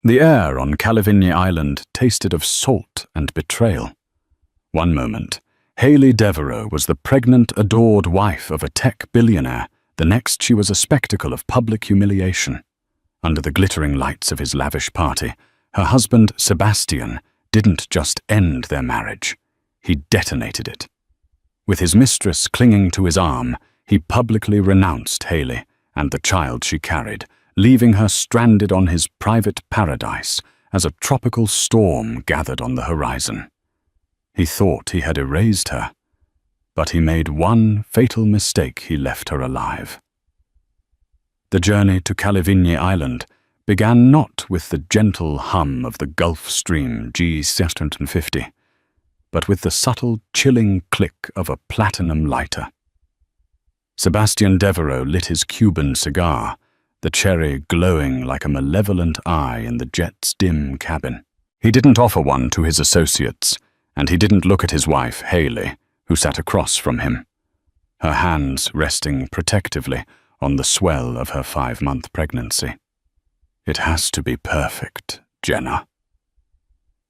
The air on Calavigny Island tasted of salt and betrayal. One moment, Hayley Devereux was the pregnant, adored wife of a tech billionaire. The next, she was a spectacle of public humiliation. Under the glittering lights of his lavish party, her husband, Sebastian, didn't just end their marriage. He detonated it. With his mistress clinging to his arm, he publicly renounced Hayley and the child she carried, leaving her stranded on his private paradise as a tropical storm gathered on the horizon. He thought he had erased her, but he made one fatal mistake. He left her alive. The journey to Calavigny Island began not with the gentle hum of the Gulf Stream G750, but with the subtle, chilling click of a platinum lighter. Sebastian Devereux lit his Cuban cigar, the cherry glowing like a malevolent eye in the jet's dim cabin. He didn't offer one to his associates, and he didn't look at his wife, Hayley, who sat across from him, her hands resting protectively on the swell of her 5-month pregnancy. "It has to be perfect, Jenna,"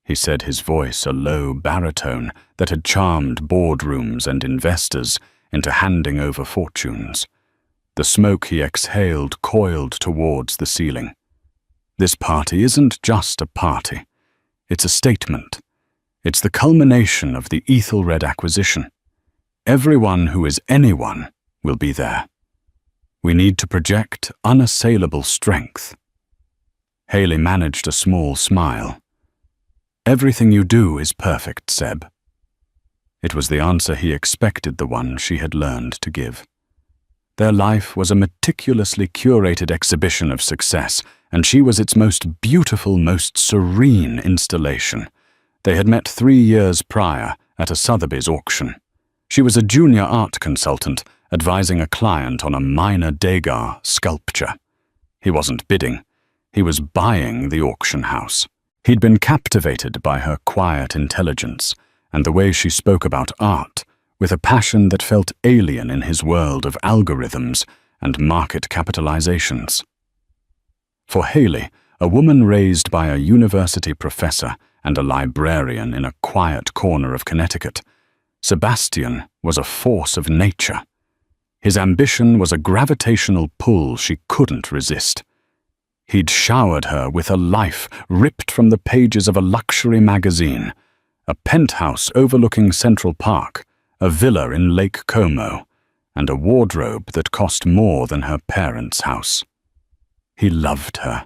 he said, his voice a low baritone that had charmed boardrooms and investors into handing over fortunes. The smoke he exhaled coiled towards the ceiling. "This party isn't just a party. It's a statement. It's the culmination of the Ethelred acquisition. Everyone who is anyone will be there. We need to project unassailable strength." Hayley managed a small smile. "Everything you do is perfect, Seb." It was the answer he expected, the one she had learned to give. Their life was a meticulously curated exhibition of success, and she was its most beautiful, most serene installation. They had met 3 years prior at a Sotheby's auction. She was a junior art consultant, advising a client on a minor Degas sculpture. He wasn't bidding. He was buying the auction house. He'd been captivated by her quiet intelligence and the way she spoke about art, with a passion that felt alien in his world of algorithms and market capitalizations. For Hayley, a woman raised by a university professor and a librarian in a quiet corner of Connecticut, Sebastian was a force of nature. His ambition was a gravitational pull she couldn't resist. He'd showered her with a life ripped from the pages of a luxury magazine, a penthouse overlooking Central Park, a villa in Lake Como, and a wardrobe that cost more than her parents' house. He loved her,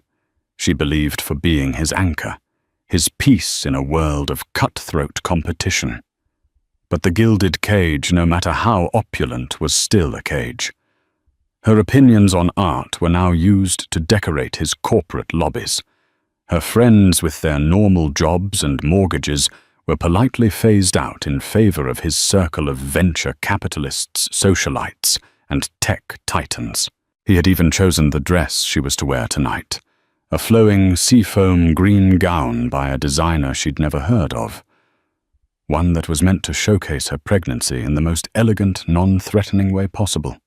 she believed, for being his anchor, his peace in a world of cutthroat competition. But the gilded cage, no matter how opulent, was still a cage. Her opinions on art were now used to decorate his corporate lobbies. Her friends with their normal jobs and mortgages were politely phased out in favor of his circle of venture capitalists, socialites, and tech titans. He had even chosen the dress she was to wear tonight, a flowing seafoam green gown by a designer she'd never heard of, one that was meant to showcase her pregnancy in the most elegant, non-threatening way possible.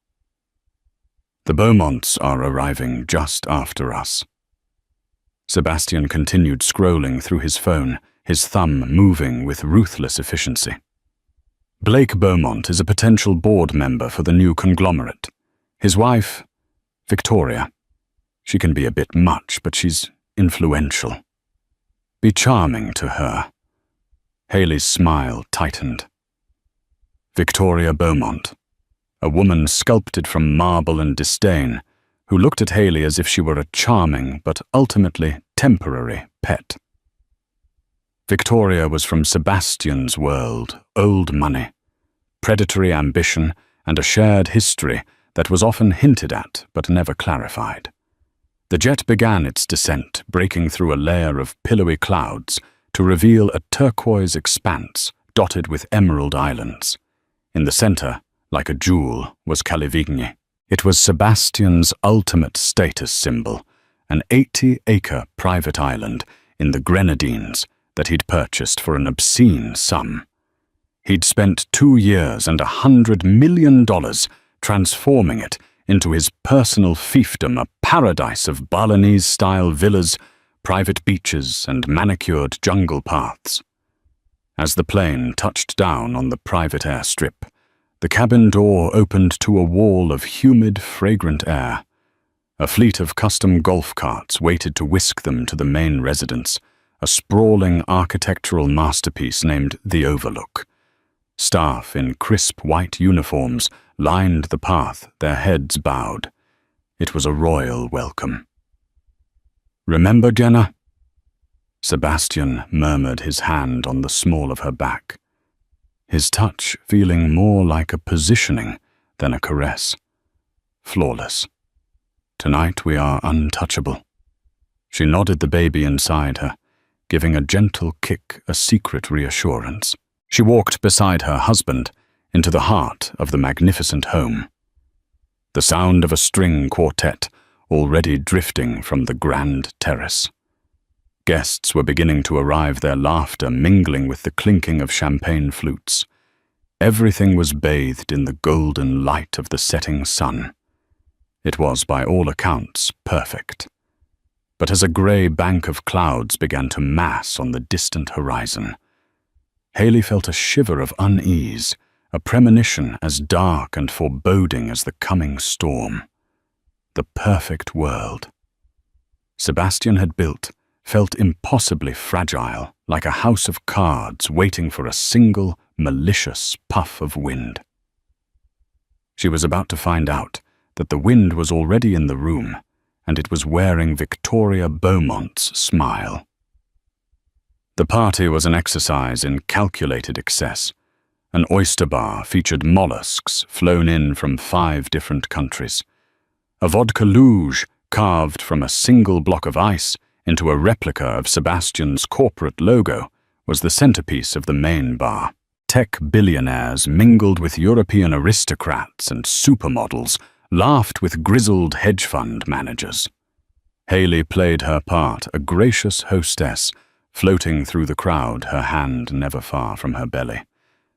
"The Beaumonts are arriving just after us." Sebastian continued scrolling through his phone, his thumb moving with ruthless efficiency. "Blake Beaumont is a potential board member for the new conglomerate. His wife, Victoria. She can be a bit much, but she's influential. Be charming to her." Hayley's smile tightened. Victoria Beaumont, a woman sculpted from marble and disdain, who looked at Hayley as if she were a charming but ultimately temporary pet. Victoria was from Sebastian's world, old money, predatory ambition, and a shared history that was often hinted at but never clarified. The jet began its descent, breaking through a layer of pillowy clouds to reveal a turquoise expanse dotted with emerald islands. In the center, like a jewel, was Calavigny. It was Sebastian's ultimate status symbol, an 80-acre private island in the Grenadines that he'd purchased for an obscene sum. He'd spent 2 years and $100 million transforming it into his personal fiefdom, a paradise of Balinese-style villas, private beaches and manicured jungle paths. As the plane touched down on the private airstrip, the cabin door opened to a wall of humid, fragrant air. A fleet of custom golf carts waited to whisk them to the main residence, a sprawling architectural masterpiece named the Overlook. Staff in crisp white uniforms lined the path, their heads bowed. It was a royal welcome. "Remember, Jenna?" Sebastian murmured, his hand on the small of her back, his touch feeling more like a positioning than a caress. Flawless. "Tonight we are untouchable." She nodded the baby inside her, giving a gentle kick a secret reassurance. She walked beside her husband into the heart of the magnificent home. The sound of a string quartet already drifting from the grand terrace. Guests were beginning to arrive, their laughter mingling with the clinking of champagne flutes. Everything was bathed in the golden light of the setting sun. It was, by all accounts, perfect. But as a grey bank of clouds began to mass on the distant horizon, Haley felt a shiver of unease, a premonition as dark and foreboding as the coming storm. The perfect world Sebastian had built felt impossibly fragile, like a house of cards waiting for a single, malicious puff of wind. She was about to find out that the wind was already in the room, and it was wearing Victoria Beaumont's smile. The party was an exercise in calculated excess. An oyster bar featured mollusks flown in from 5 different countries. A vodka luge carved from a single block of ice into a replica of Sebastian's corporate logo was the centerpiece of the main bar. Tech billionaires mingled with European aristocrats and supermodels, laughed with grizzled hedge fund managers. Haley played her part, a gracious hostess, floating through the crowd, her hand never far from her belly.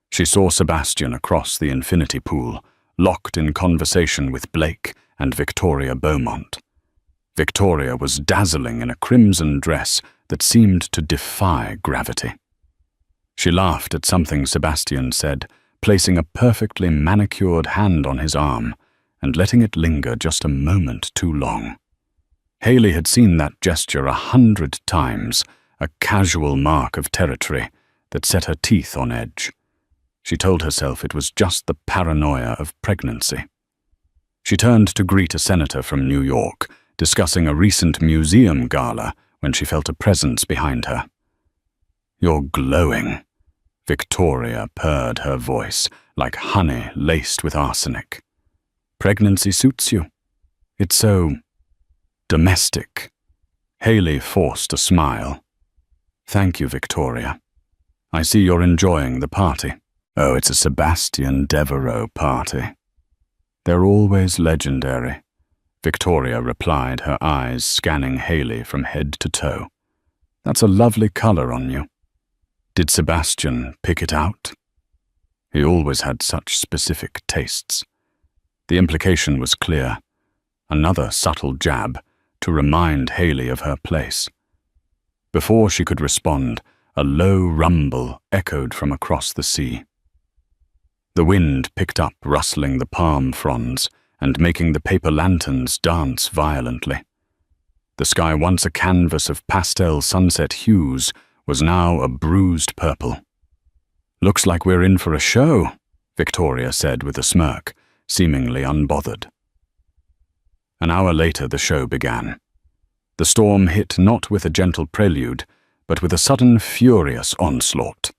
She saw Sebastian across the infinity pool, locked in conversation with Blake and Victoria Beaumont. Victoria was dazzling in a crimson dress that seemed to defy gravity. She laughed at something Sebastian said, placing a perfectly manicured hand on his arm and letting it linger just a moment too long. Haley had seen that gesture 100 times, a casual mark of territory that set her teeth on edge. She told herself it was just the paranoia of pregnancy. She turned to greet a senator from New York, discussing a recent museum gala when she felt a presence behind her. "You're glowing," Victoria purred, her voice like honey laced with arsenic. "Pregnancy suits you. It's so domestic." Haley forced a smile. "Thank you, Victoria. I see you're enjoying the party." "Oh, it's a Sebastian Devereaux party." "They're always legendary," Victoria replied, her eyes scanning Haley from head to toe. "That's a lovely color on you. Did Sebastian pick it out?" He always had such specific tastes. The implication was clear. Another subtle jab to remind Haley of her place. Before she could respond, a low rumble echoed from across the sea. The wind picked up, rustling the palm fronds and making the paper lanterns dance violently. The sky, once a canvas of pastel sunset hues, was now a bruised purple. "Looks like we're in for a show," Victoria said with a smirk, seemingly unbothered. An hour later, the show began. The storm hit not with a gentle prelude, but with a sudden, furious onslaught.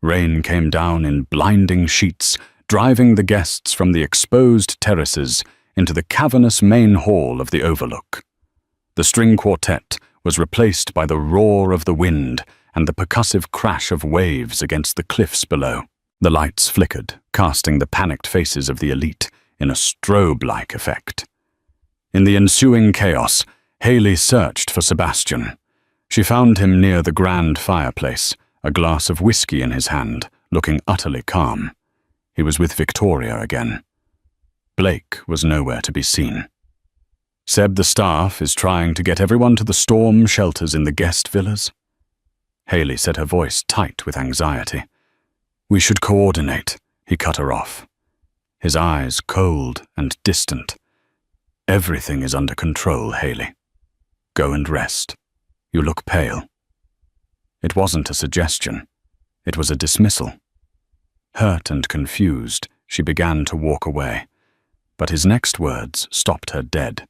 Rain came down in blinding sheets, driving the guests from the exposed terraces into the cavernous main hall of the Overlook. The string quartet was replaced by the roar of the wind and the percussive crash of waves against the cliffs below. The lights flickered, casting the panicked faces of the elite in a strobe-like effect. In the ensuing chaos, Haley searched for Sebastian. She found him near the grand fireplace, a glass of whiskey in his hand, looking utterly calm. He was with Victoria again. Blake was nowhere to be seen. Seb, the staff, is trying to get everyone to the storm shelters in the guest villas. Haley said, her voice tight with anxiety. We should coordinate, he cut her off. His eyes cold and distant. Everything is under control, Haley. Go and rest. You look pale. It wasn't a suggestion. It was a dismissal. Hurt and confused, she began to walk away, but his next words stopped her dead.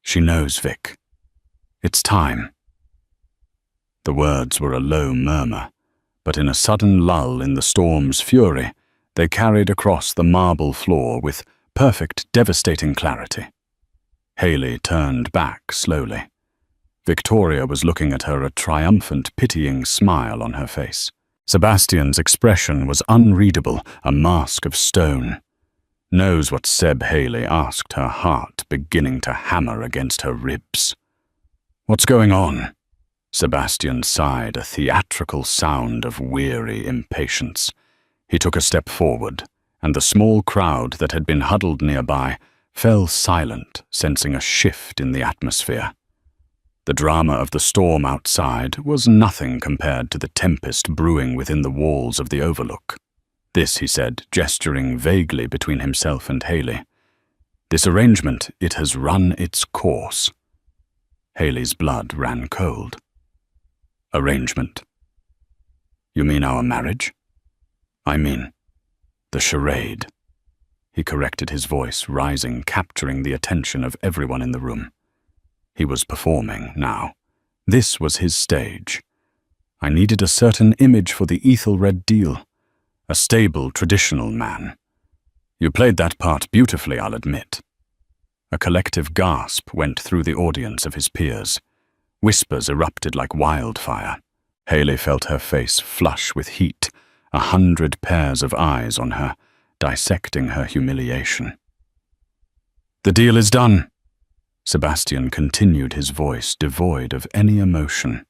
She knows, Vic. It's time. The words were a low murmur, but in a sudden lull in the storm's fury, they carried across the marble floor with perfect, devastating clarity. Haley turned back slowly. Victoria was looking at her, a triumphant, pitying smile on her face. Sebastian's expression was unreadable, a mask of stone. Knows what Seb, Haley asked, her heart beginning to hammer against her ribs. What's going on? Sebastian sighed, a theatrical sound of weary impatience. He took a step forward, and the small crowd that had been huddled nearby fell silent, sensing a shift in the atmosphere. The drama of the storm outside was nothing compared to the tempest brewing within the walls of the Overlook. This, he said, gesturing vaguely between himself and Haley. This arrangement, it has run its course. Haley's blood ran cold. Arrangement? You mean our marriage? I mean, the charade. He corrected his voice, rising, capturing the attention of everyone in the room. He was performing now. This was his stage. I needed a certain image for the Ethelred deal. A stable, traditional man. You played that part beautifully, I'll admit. A collective gasp went through the audience of his peers. Whispers erupted like wildfire. Haley felt her face flush with heat, 100 pairs of eyes on her, dissecting her humiliation. The deal is done. Sebastian continued, his voice devoid of any emotion.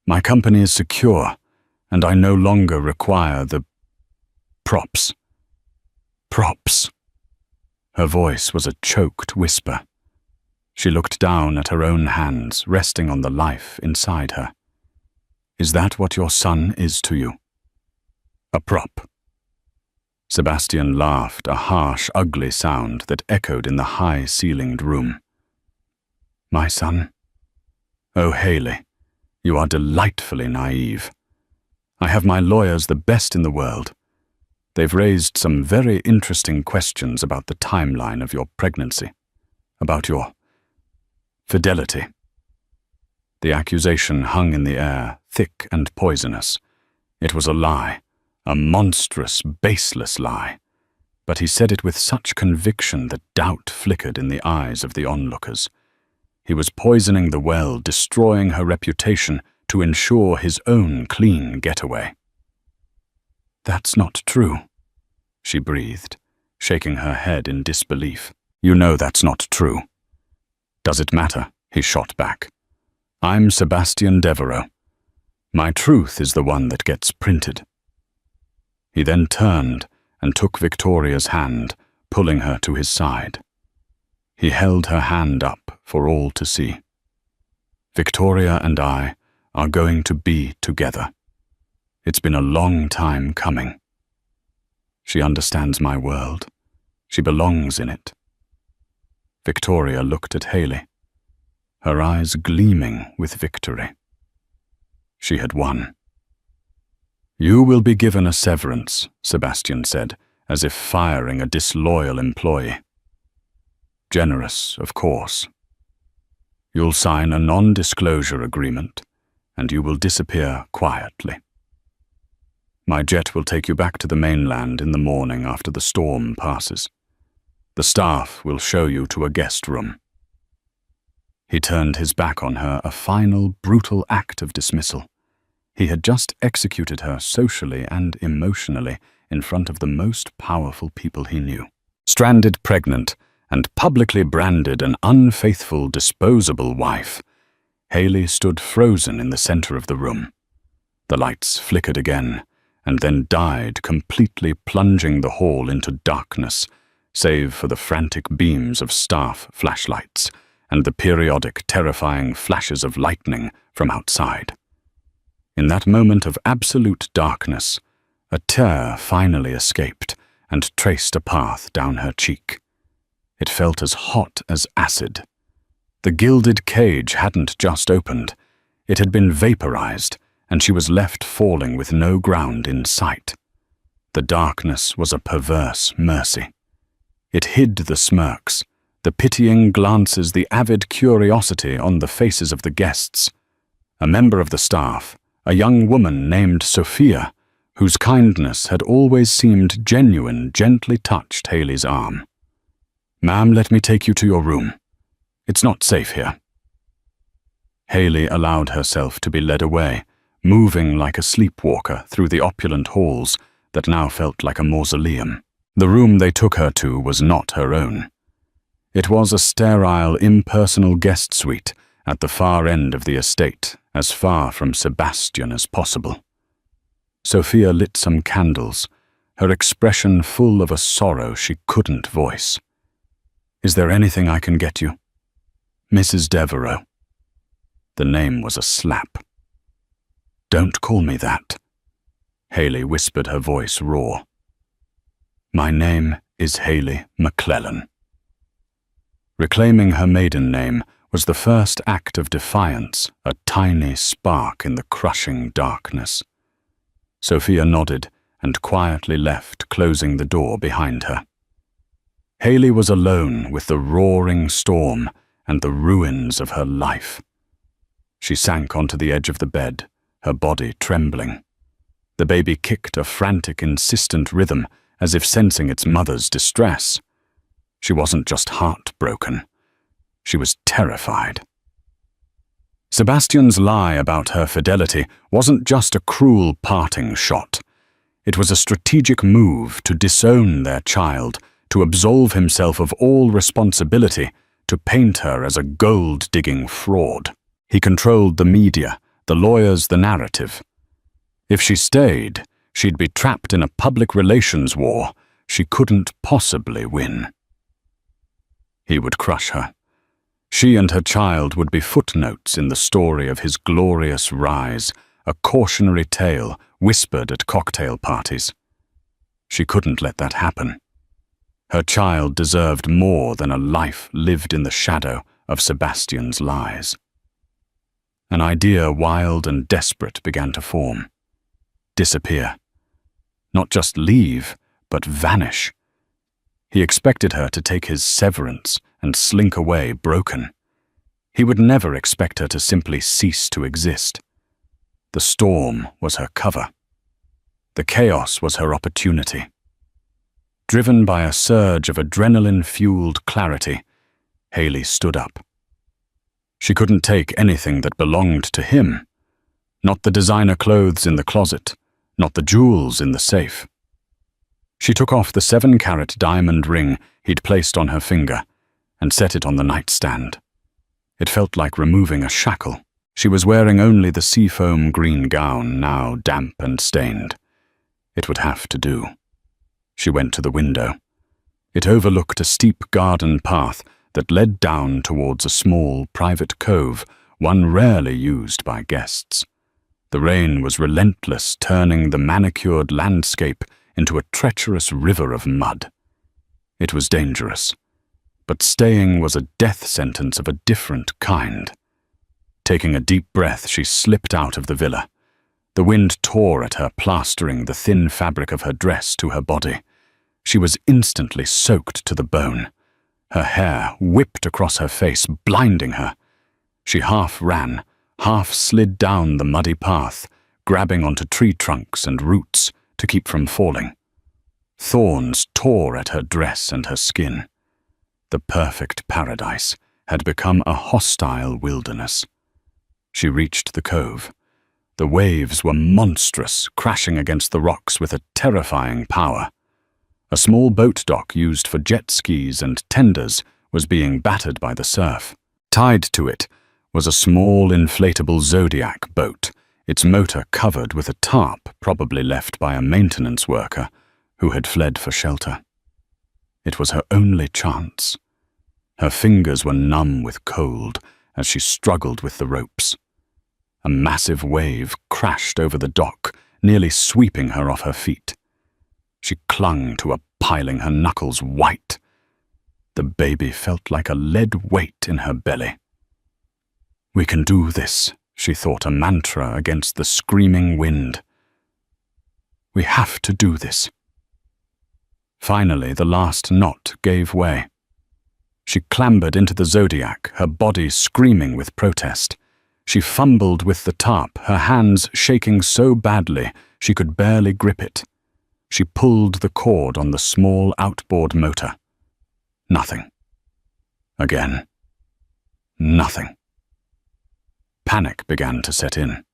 My company is secure, and I no longer require the props. Props. Her voice was a choked whisper. She looked down at her own hands, resting on the life inside her. Is that what your son is to you? A prop. Sebastian laughed, a harsh, ugly sound that echoed in the high-ceilinged room. My son? Oh, Haley, you are delightfully naive. I have my lawyers the best in the world. They've raised some very interesting questions about the timeline of your pregnancy, about your fidelity. The accusation hung in the air, thick and poisonous. It was a lie, a monstrous, baseless lie. But he said it with such conviction that doubt flickered in the eyes of the onlookers. He was poisoning the well, destroying her reputation to ensure his own clean getaway. That's not true, she breathed, shaking her head in disbelief. You know that's not true. Does it matter? He shot back. I'm Sebastian Devereux. My truth is the one that gets printed. He then turned and took Victoria's hand, pulling her to his side. He held her hand up for all to see. Victoria and I are going to be together. It's been a long time coming. She understands my world. She belongs in it. Victoria looked at Haley, her eyes gleaming with victory. She had won. You will be given a severance, Sebastian said, as if firing a disloyal employee. Generous, of course. You'll sign a non-disclosure agreement, and you will disappear quietly. My jet will take you back to the mainland in the morning after the storm passes. The staff will show you to a guest room. He turned his back on her, a final, brutal act of dismissal. He had just executed her socially and emotionally in front of the most powerful people he knew. Stranded pregnant and publicly branded an unfaithful, disposable wife, Haley stood frozen in the center of the room. The lights flickered again, and then died, completely plunging the hall into darkness, save for the frantic beams of staff flashlights and the periodic terrifying flashes of lightning from outside. In that moment of absolute darkness, a tear finally escaped and traced a path down her cheek. It felt as hot as acid. The gilded cage hadn't just opened. It had been vaporized, and she was left falling with no ground in sight. The darkness was a perverse mercy. It hid the smirks, the pitying glances, the avid curiosity on the faces of the guests. A member of the staff, a young woman named Sophia, whose kindness had always seemed genuine, gently touched Haley's arm. "Ma'am, let me take you to your room. It's not safe here." Haley allowed herself to be led away, moving like a sleepwalker through the opulent halls that now felt like a mausoleum. The room they took her to was not her own. It was a sterile, impersonal guest suite at the far end of the estate, as far from Sebastian as possible. Sophia lit some candles, her expression full of a sorrow she couldn't voice. "Is there anything I can get you?" "Mrs. Devereux." The name was a slap. "Don't call me that," Haley whispered, her voice raw. "My name is Haley McClellan." Reclaiming her maiden name was the first act of defiance, a tiny spark in the crushing darkness. Sophia nodded and quietly left, closing the door behind her. Haley was alone with the roaring storm and the ruins of her life. She sank onto the edge of the bed, her body trembling. The baby kicked a frantic, insistent rhythm, as if sensing its mother's distress. She wasn't just heartbroken. She was terrified. Sebastian's lie about her fidelity wasn't just a cruel parting shot. It was a strategic move to disown their child, to absolve himself of all responsibility, to paint her as a gold-digging fraud. He controlled the media, the lawyers, the narrative. If she stayed, she'd be trapped in a public relations war she couldn't possibly win. He would crush her. She and her child would be footnotes in the story of his glorious rise, a cautionary tale whispered at cocktail parties. She couldn't let that happen. Her child deserved more than a life lived in the shadow of Sebastian's lies. An idea, wild and desperate, began to form. Disappear. Not just leave, but vanish. He expected her to take his severance and slink away broken. He would never expect her to simply cease to exist. The storm was her cover. The chaos was her opportunity. Driven by a surge of adrenaline-fueled clarity, Haley stood up. She couldn't take anything that belonged to him. Not the designer clothes in the closet, not the jewels in the safe. She took off the 7-carat diamond ring he'd placed on her finger and set it on the nightstand. It felt like removing a shackle. She was wearing only the seafoam green gown, now damp and stained. It would have to do. She went to the window. It overlooked a steep garden path that led down towards a small private cove, one rarely used by guests. The rain was relentless, turning the manicured landscape into a treacherous river of mud. It was dangerous, but staying was a death sentence of a different kind. Taking a deep breath, she slipped out of the villa. The wind tore at her, plastering the thin fabric of her dress to her body. She was instantly soaked to the bone. Her hair whipped across her face, blinding her. She half ran, half slid down the muddy path, grabbing onto tree trunks and roots to keep from falling. Thorns tore at her dress and her skin. The perfect paradise had become a hostile wilderness. She reached the cove. The waves were monstrous, crashing against the rocks with a terrifying power. A small boat dock used for jet skis and tenders was being battered by the surf. Tied to it was a small inflatable Zodiac boat, its motor covered with a tarp probably left by a maintenance worker who had fled for shelter. It was her only chance. Her fingers were numb with cold as she struggled with the ropes. A massive wave crashed over the dock, nearly sweeping her off her feet. She clung to her, piling her knuckles white. The baby felt like a lead weight in her belly. "We can do this," she thought, a mantra against the screaming wind. "We have to do this." Finally, the last knot gave way. She clambered into the Zodiac, her body screaming with protest. She fumbled with the tarp, her hands shaking so badly she could barely grip it. She pulled the cord on the small outboard motor. Nothing. Again. Nothing. Panic began to set in.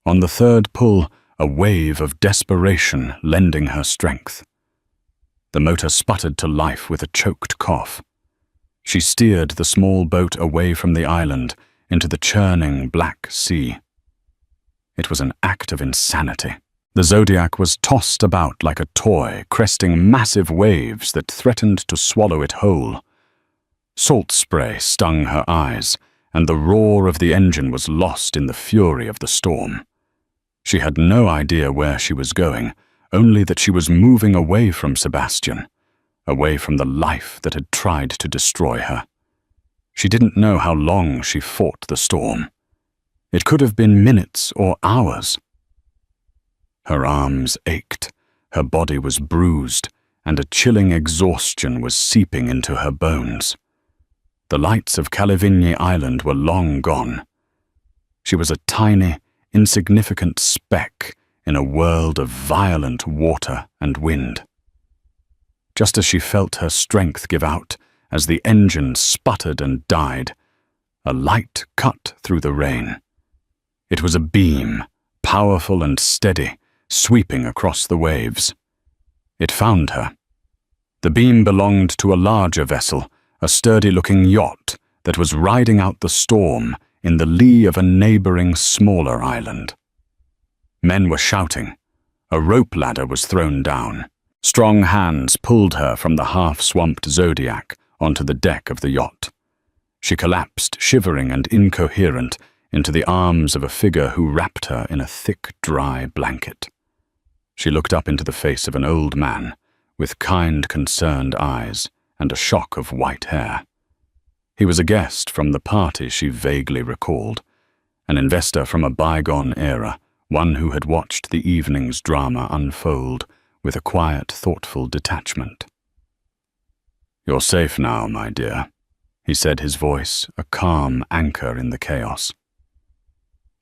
On the third pull, a wave of desperation lending her strength. The motor sputtered to life with a choked cough. She steered the small boat away from the island into the churning Black Sea. It was an act of insanity. The Zodiac was tossed about like a toy, cresting massive waves that threatened to swallow it whole. Salt spray stung her eyes, and the roar of the engine was lost in the fury of the storm. She had no idea where she was going, only that she was moving away from Sebastian, away from the life that had tried to destroy her. She didn't know how long she fought the storm. It could have been minutes or hours. Her arms ached, her body was bruised, and a chilling exhaustion was seeping into her bones. The lights of Calivigny Island were long gone. She was a tiny, insignificant speck in a world of violent water and wind. Just as she felt her strength give out, as the engine sputtered and died, a light cut through the rain. It was a beam, powerful and steady, sweeping across the waves. It found her. The beam belonged to a larger vessel, a sturdy-looking yacht that was riding out the storm in the lee of a neighboring smaller island. Men were shouting. A rope ladder was thrown down. Strong hands pulled her from the half-swamped Zodiac onto the deck of the yacht. She collapsed, shivering and incoherent, into the arms of a figure who wrapped her in a thick, dry blanket. She looked up into the face of an old man, with kind, concerned eyes and a shock of white hair. He was a guest from the party she vaguely recalled, an investor from a bygone era, one who had watched the evening's drama unfold with a quiet, thoughtful detachment. "You're safe now, my dear," he said, his voice a calm anchor in the chaos.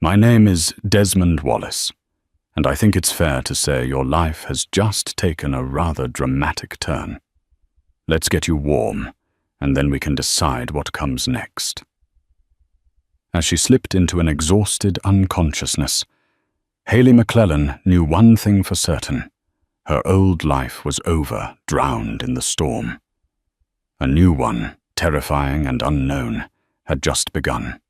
"My name is Desmond Wallace, and I think it's fair to say your life has just taken a rather dramatic turn. Let's get you warm, and then we can decide what comes next." As she slipped into an exhausted unconsciousness, Hayley McClellan knew one thing for certain. Her old life was over, drowned in the storm. A new one, terrifying and unknown, had just begun.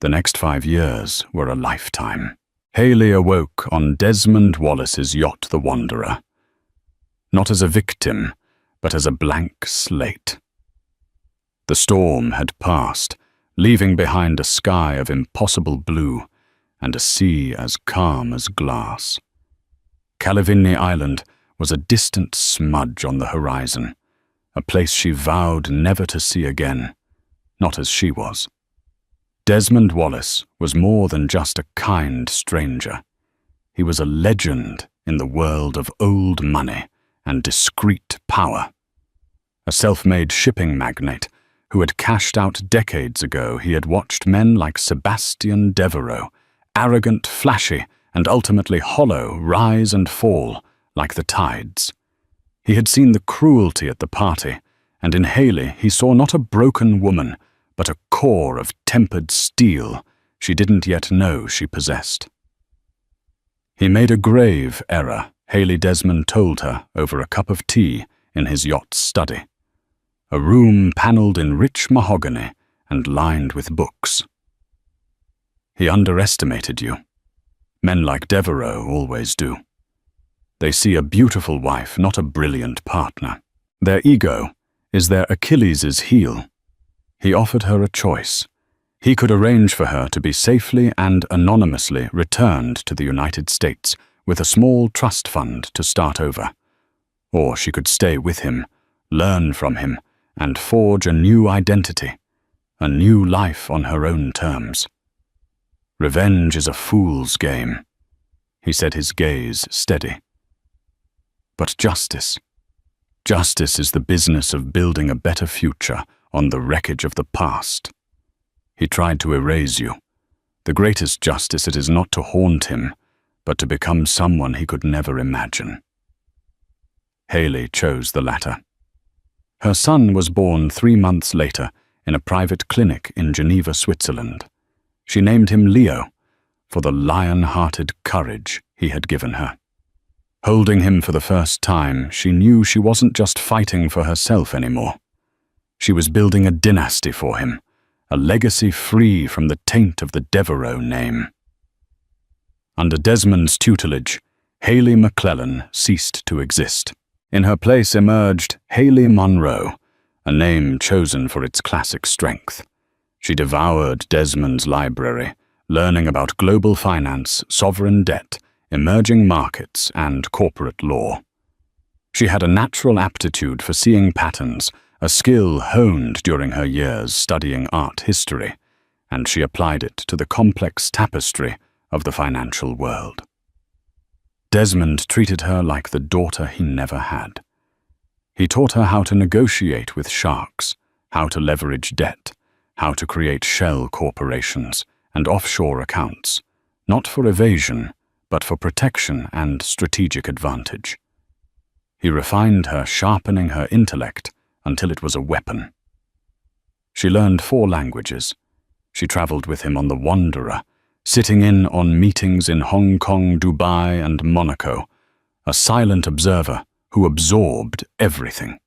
The next 5 years were a lifetime. Hayley awoke on Desmond Wallace's yacht, the Wanderer. Not as a victim, but as a blank slate. The storm had passed, leaving behind a sky of impossible blue and a sea as calm as glass. Calivigny Island was a distant smudge on the horizon, a place she vowed never to see again, not as she was. Desmond Wallace was more than just a kind stranger. He was a legend in the world of old money and discreet power. A self-made shipping magnate who had cashed out decades ago, he had watched men like Sebastian Devereux, arrogant, flashy, and ultimately hollow, rise and fall like the tides. He had seen the cruelty at the party, and in Hayley he saw not a broken woman, but a core of tempered steel she didn't yet know she possessed. He made a grave error, Hayley Desmond told her over a cup of tea in his yacht's study. A room panelled in rich mahogany and lined with books. He underestimated you. Men like Devereux always do. They see a beautiful wife, not a brilliant partner. Their ego is their Achilles' heel. He offered her a choice. He could arrange for her to be safely and anonymously returned to the United States with a small trust fund to start over. Or she could stay with him, learn from him, and forge a new identity, a new life on her own terms. Revenge is a fool's game. He said, his gaze steady. But justice is the business of building a better future on the wreckage of the past. He tried to erase you. The greatest justice it is not to haunt him, but to become someone he could never imagine. Haley chose the latter. Her son was born 3 months later in a private clinic in Geneva, Switzerland. She named him Leo for the lion-hearted courage he had given her. Holding him for the first time, she knew she wasn't just fighting for herself anymore. She was building a dynasty for him, a legacy free from the taint of the Devereux name. Under Desmond's tutelage, Haley McClellan ceased to exist. In her place emerged Haley Monroe, a name chosen for its classic strength. She devoured Desmond's library, learning about global finance, sovereign debt, emerging markets, and corporate law. She had a natural aptitude for seeing patterns, a skill honed during her years studying art history, and she applied it to the complex tapestry of the financial world. Desmond treated her like the daughter he never had. He taught her how to negotiate with sharks, how to leverage debt, how to create shell corporations and offshore accounts, not for evasion, but for protection and strategic advantage. He refined her, sharpening her intellect until it was a weapon. She learned 4 languages. She traveled with him on the Wanderer, sitting in on meetings in Hong Kong, Dubai, and Monaco, a silent observer who absorbed everything.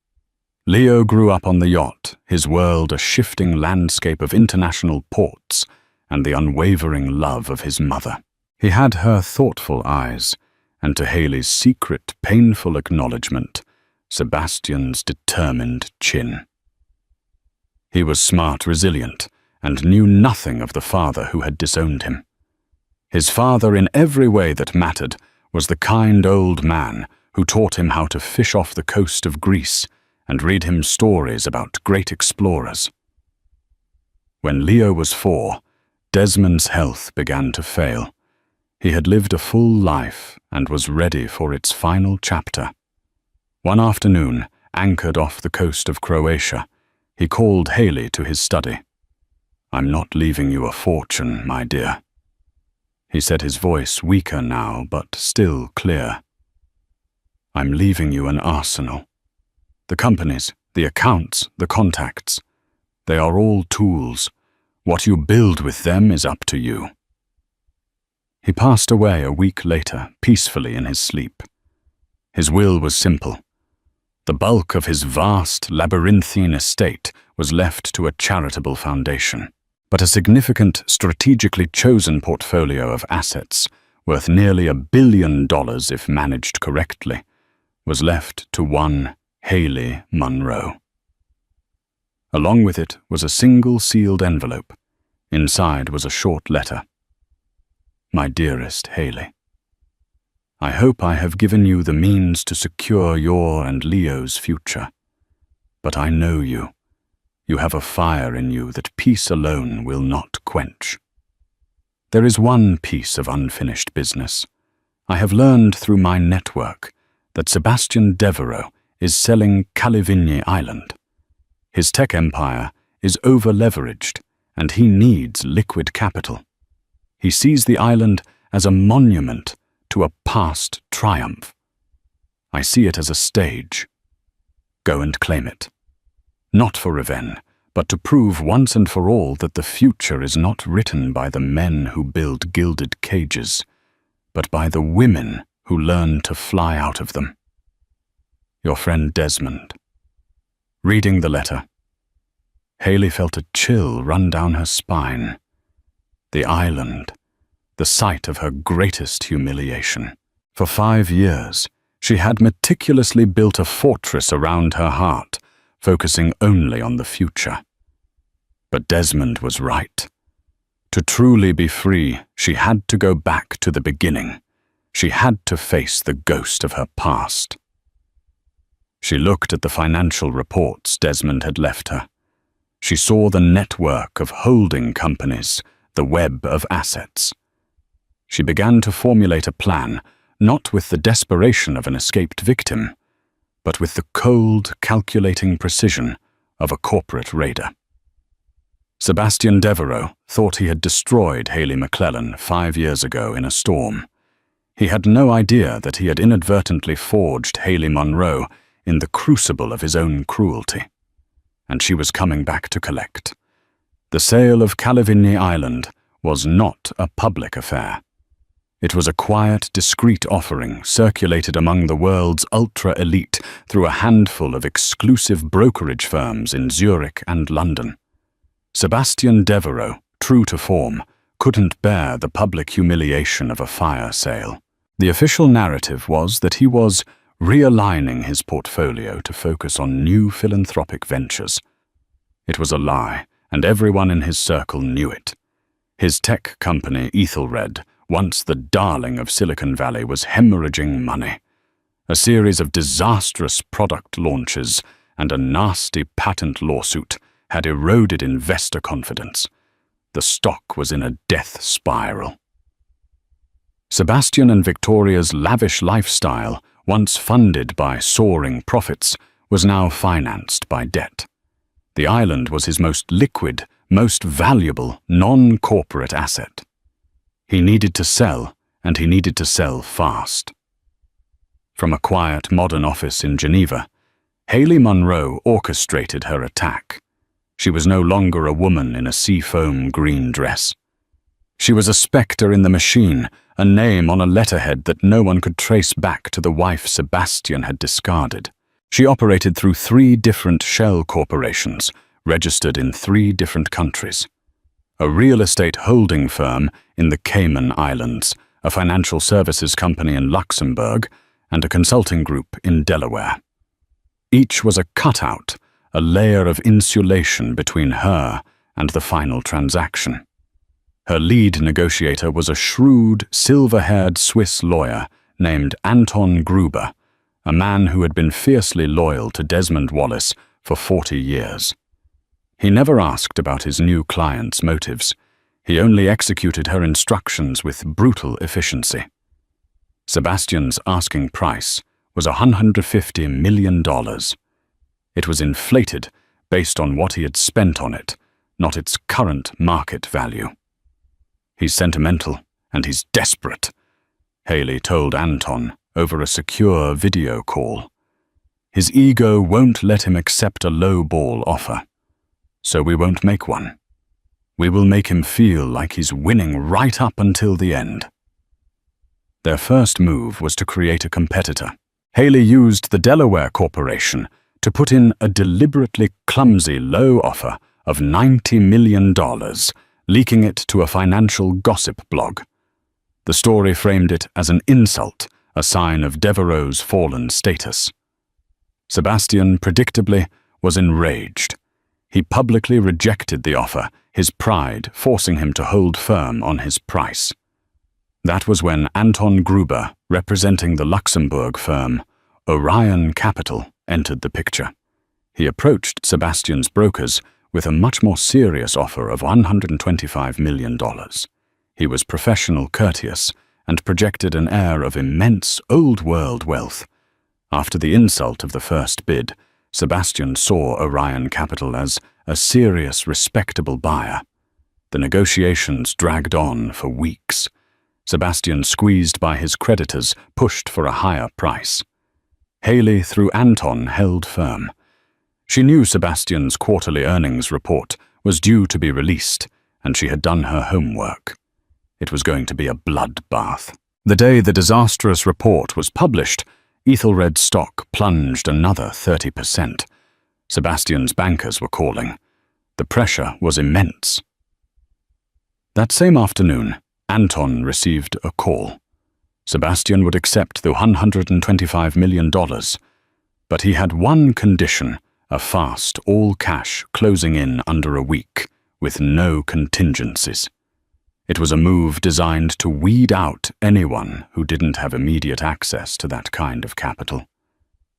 Leo grew up on the yacht, his world a shifting landscape of international ports and the unwavering love of his mother. He had her thoughtful eyes, and to Haley's secret, painful acknowledgement, Sebastian's determined chin. He was smart, resilient, and knew nothing of the father who had disowned him. His father, in every way that mattered, was the kind old man who taught him how to fish off the coast of Greece and read him stories about great explorers. When Leo was 4, Desmond's health began to fail. He had lived a full life and was ready for its final chapter. One afternoon, anchored off the coast of Croatia, he called Haley to his study. "I'm not leaving you a fortune, my dear." He said, his voice weaker now, but still clear. "I'm leaving you an arsenal. The companies, the accounts, the contacts, they are all tools. What you build with them is up to you." He passed away a week later, peacefully in his sleep. His will was simple. The bulk of his vast, labyrinthine estate was left to a charitable foundation, but a significant, strategically chosen portfolio of assets, worth nearly $1 billion if managed correctly, was left to one Haley Monroe. Along with it was a single sealed envelope. Inside was a short letter. "My dearest Haley, I hope I have given you the means to secure your and Leo's future. But I know you. You have a fire in you that peace alone will not quench. There is one piece of unfinished business. I have learned through my network that Sebastian Devereux is selling Calivigny Island. His tech empire is over-leveraged, and he needs liquid capital. He sees the island as a monument to a past triumph. I see it as a stage. Go and claim it. Not for revenge, but to prove once and for all that the future is not written by the men who build gilded cages, but by the women who learn to fly out of them. Your friend Desmond." Reading the letter, Haley felt a chill run down her spine. The island, the site of her greatest humiliation. For 5 years, She had meticulously built a fortress around her heart, focusing only on the future. But Desmond was right. To truly be free, she had to go back to the beginning. She had to face the ghost of her past. She looked at the financial reports Desmond had left her. She saw the network of holding companies, the web of assets. She began to formulate a plan, not with the desperation of an escaped victim, but with the cold, calculating precision of a corporate raider. Sebastian Devereux thought he had destroyed Haley McClellan 5 years ago in a storm. He had no idea that he had inadvertently forged Haley Monroe in the crucible of his own cruelty. And she was coming back to collect. The sale of Calavigny Island was not a public affair. It was a quiet, discreet offering circulated among the world's ultra-elite through a handful of exclusive brokerage firms in Zurich and London. Sebastian Devereux, true to form, couldn't bear the public humiliation of a fire sale. The official narrative was that he was realigning his portfolio to focus on new philanthropic ventures. It was a lie, and everyone in his circle knew it. His tech company, Ethelred, once the darling of Silicon Valley, was hemorrhaging money. A series of disastrous product launches and a nasty patent lawsuit had eroded investor confidence. The stock was in a death spiral. Sebastian and Victoria's lavish lifestyle, once funded by soaring profits, was now financed by debt. The island was his most liquid, most valuable, non-corporate asset. He needed to sell, and he needed to sell fast. From a quiet, modern office in Geneva, Haley Monroe orchestrated her attack. She was no longer a woman in a seafoam green dress. She was a spectre in the machine, a name on a letterhead that no one could trace back to the wife Sebastian had discarded. She operated through 3 different shell corporations, registered in 3 different countries. A real estate holding firm in the Cayman Islands, a financial services company in Luxembourg, and a consulting group in Delaware. Each was a cutout, a layer of insulation between her and the final transaction. Her lead negotiator was a shrewd, silver-haired Swiss lawyer named Anton Gruber, a man who had been fiercely loyal to Desmond Wallace for 40 years. He never asked about his new client's motives. He only executed her instructions with brutal efficiency. Sebastian's asking price was $150 million. It was inflated based on what he had spent on it, not its current market value. He's sentimental, and he's desperate, Haley told Anton over a secure video call. His ego won't let him accept a low-ball offer, so we won't make one. We will make him feel like he's winning right up until the end. Their first move was to create a competitor. Haley used the Delaware Corporation to put in a deliberately clumsy low offer of $90 million, leaking it to a financial gossip blog. The story framed it as an insult, a sign of Devereux's fallen status. Sebastian, predictably, was enraged. He publicly rejected the offer, his pride forcing him to hold firm on his price. That was when Anton Gruber, representing the Luxembourg firm Orion Capital, entered the picture. He approached Sebastian's brokers with a much more serious offer of $125 million. He was professional, courteous, and projected an air of immense old-world wealth. After the insult of the first bid, Sebastian saw Orion Capital as a serious, respectable buyer. The negotiations dragged on for weeks. Sebastian, squeezed by his creditors, pushed for a higher price. Haley, through Anton, held firm. She knew Sebastian's quarterly earnings report was due to be released, and she had done her homework. It was going to be a bloodbath. The day the disastrous report was published, Ethelred stock plunged another 30%. Sebastian's bankers were calling. The pressure was immense. That same afternoon, Anton received a call. Sebastian would accept the $125 million, but he had one condition: a fast, all-cash closing in under a week, with no contingencies. It was a move designed to weed out anyone who didn't have immediate access to that kind of capital.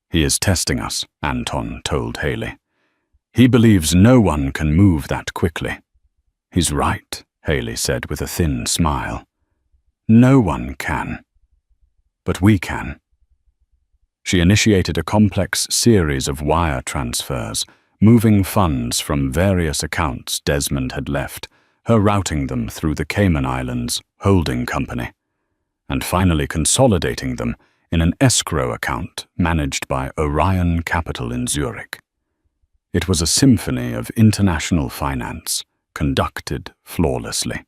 "He is testing us," Anton told Haley. "He believes no one can move that quickly." "He's right," Haley said with a thin smile. "No one can. But we can." She initiated a complex series of wire transfers, moving funds from various accounts Desmond had left, her routing them through the Cayman Islands holding company, and finally consolidating them in an escrow account managed by Orion Capital in Zurich. It was a symphony of international finance, conducted flawlessly.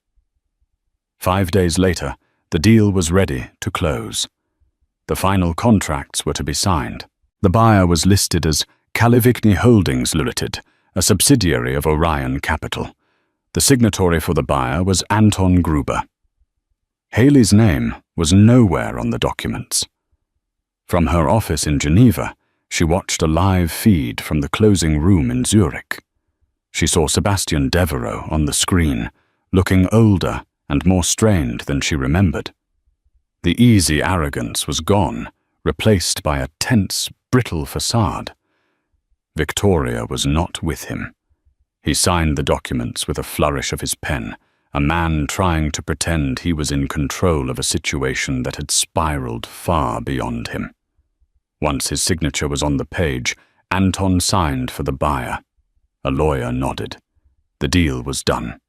5 days later, the deal was ready to close. The final contracts were to be signed. The buyer was listed as Kalivigny Holdings Limited, a subsidiary of Orion Capital. The signatory for the buyer was Anton Gruber. Haley's name was nowhere on the documents. From her office in Geneva, she watched a live feed from the closing room in Zurich. She saw Sebastian Devereux on the screen, looking older and more strained than she remembered. The easy arrogance was gone, replaced by a tense, brittle facade. Victoria was not with him. He signed the documents with a flourish of his pen, a man trying to pretend he was in control of a situation that had spiraled far beyond him. Once his signature was on the page, Anton signed for the buyer. A lawyer nodded. The deal was done.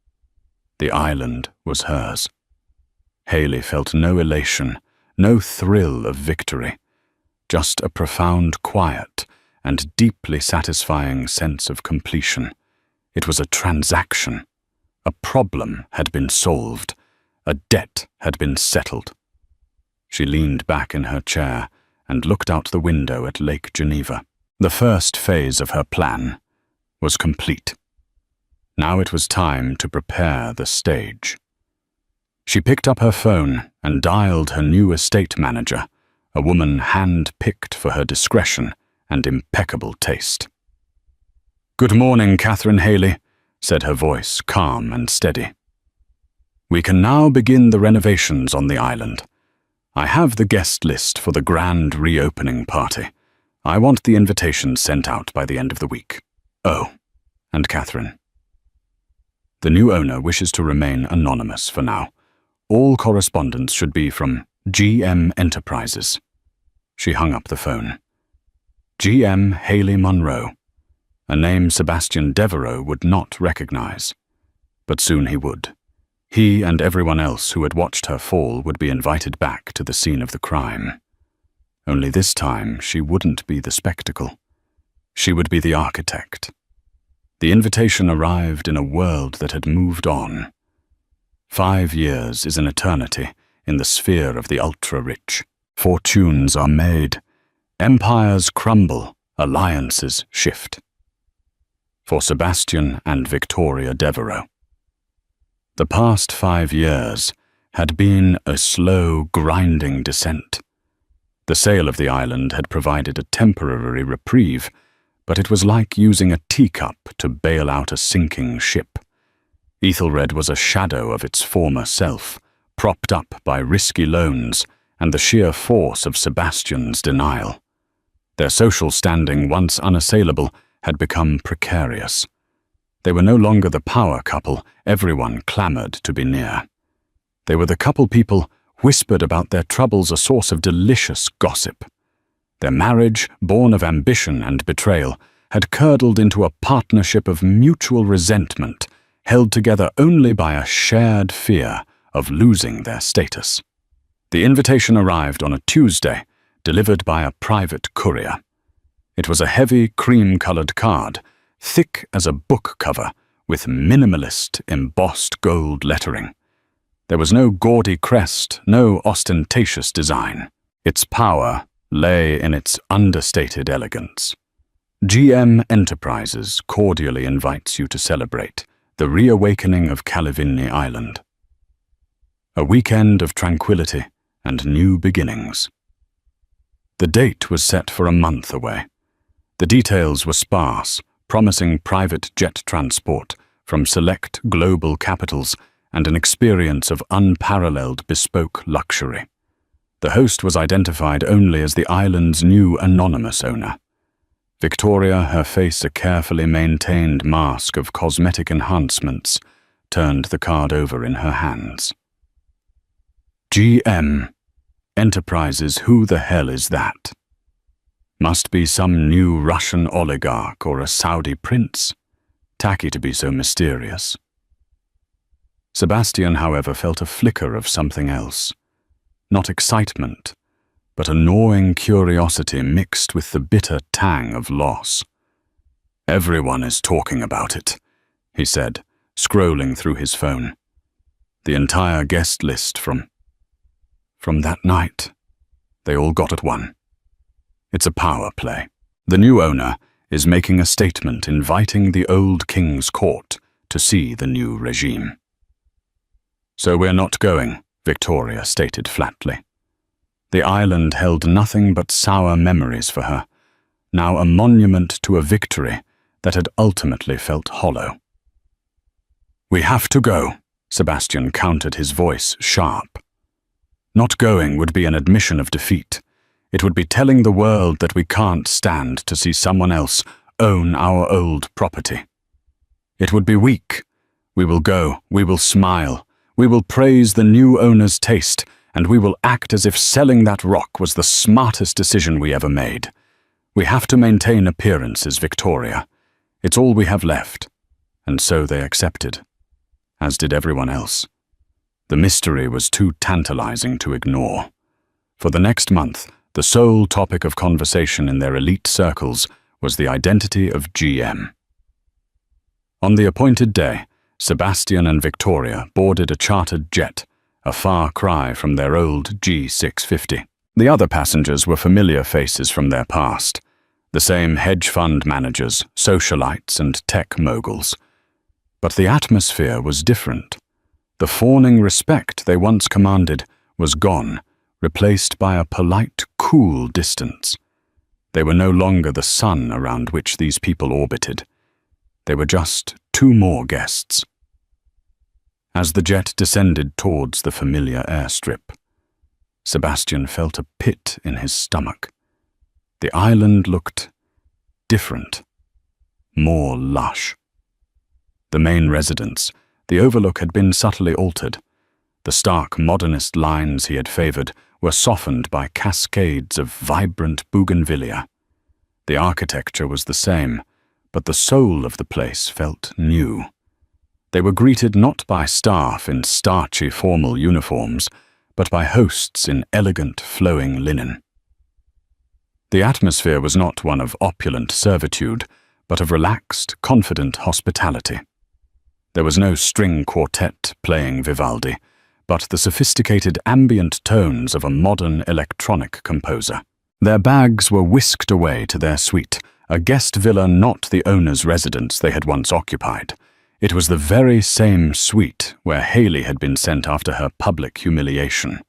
The island was hers. Haley felt no elation, no thrill of victory, just a profound quiet and deeply satisfying sense of completion. It was a transaction. A problem had been solved. A debt had been settled. She leaned back in her chair and looked out the window at Lake Geneva. The first phase of her plan was complete. Now it was time to prepare the stage. She picked up her phone and dialed her new estate manager, a woman hand-picked for her discretion and impeccable taste. "Good morning, Catherine Haley," said her voice, calm and steady. "We can now begin the renovations on the island. I have the guest list for the grand reopening party. I want the invitations sent out by the end of the week. Oh, and Catherine. The new owner wishes to remain anonymous for now. All correspondence should be from GM Enterprises." She hung up the phone. GM Haley Monroe, a name Sebastian Devereux would not recognize. But soon he would. He and everyone else who had watched her fall would be invited back to the scene of the crime. Only this time she wouldn't be the spectacle. She would be the architect. The invitation arrived in a world that had moved on. 5 years is an eternity in the sphere of the ultra-rich. Fortunes are made. Empires crumble. Alliances shift. For Sebastian and Victoria Devereux. The past 5 years had been a slow, grinding descent. The sale of the island had provided a temporary reprieve, but it was like using a teacup to bail out a sinking ship. Ethelred was a shadow of its former self, propped up by risky loans and the sheer force of Sebastian's denial. Their social standing, once unassailable, had become precarious. They were no longer the power couple everyone clamored to be near. They were the couple people whispered about their troubles a source of delicious gossip. Their marriage, born of ambition and betrayal, had curdled into a partnership of mutual resentment, held together only by a shared fear of losing their status. The invitation arrived on a Tuesday, delivered by a private courier. It was a heavy, cream-colored card, thick as a book cover, with minimalist, embossed gold lettering. There was no gaudy crest, no ostentatious design. Its power lay in its understated elegance. GM Enterprises cordially invites you to celebrate the reawakening of Kalivigny Island. A weekend of tranquility and new beginnings. The date was set for a month away. The details were sparse, promising private jet transport from select global capitals and an experience of unparalleled bespoke luxury. The host was identified only as the island's new anonymous owner. Victoria, her face a carefully maintained mask of cosmetic enhancements, turned the card over in her hands. GM Enterprises, who the hell is that? Must be some new Russian oligarch or a Saudi prince. Tacky to be so mysterious. Sebastian, however, felt a flicker of something else. Not excitement, but a gnawing curiosity mixed with the bitter tang of loss. Everyone is talking about it, he said, scrolling through his phone. The entire guest list from that night. They all got at one. It's a power play. The new owner is making a statement inviting the old king's court to see the new regime. So we're not going, Victoria stated flatly. The island held nothing but sour memories for her, now a monument to a victory that had ultimately felt hollow. We have to go, Sebastian countered, his voice sharp. Not going would be an admission of defeat. It would be telling the world that we can't stand to see someone else own our old property. It would be weak. We will go, we will smile, we will praise the new owner's taste, and we will act as if selling that rock was the smartest decision we ever made. We have to maintain appearances, Victoria. It's all we have left. And so they accepted, as did everyone else. The mystery was too tantalizing to ignore. For the next month, the sole topic of conversation in their elite circles was the identity of GM. On the appointed day, Sebastian and Victoria boarded a chartered jet, a far cry from their old G650. The other passengers were familiar faces from their past, the same hedge fund managers, socialites, and tech moguls. But the atmosphere was different. The fawning respect they once commanded was gone, replaced by a polite, cool distance. They were no longer the sun around which these people orbited. They were just two more guests. As the jet descended towards the familiar airstrip, Sebastian felt a pit in his stomach. The island looked different, more lush. The main residence, the overlook, had been subtly altered. The stark modernist lines he had favored were softened by cascades of vibrant bougainvillea. The architecture was the same, but the soul of the place felt new. They were greeted not by staff in starchy formal uniforms, but by hosts in elegant flowing linen. The atmosphere was not one of opulent servitude, but of relaxed, confident hospitality. There was no string quartet playing Vivaldi, but the sophisticated ambient tones of a modern electronic composer. Their bags were whisked away to their suite, a guest villa not the owner's residence they had once occupied. It was the very same suite where Haley had been sent after her public humiliation.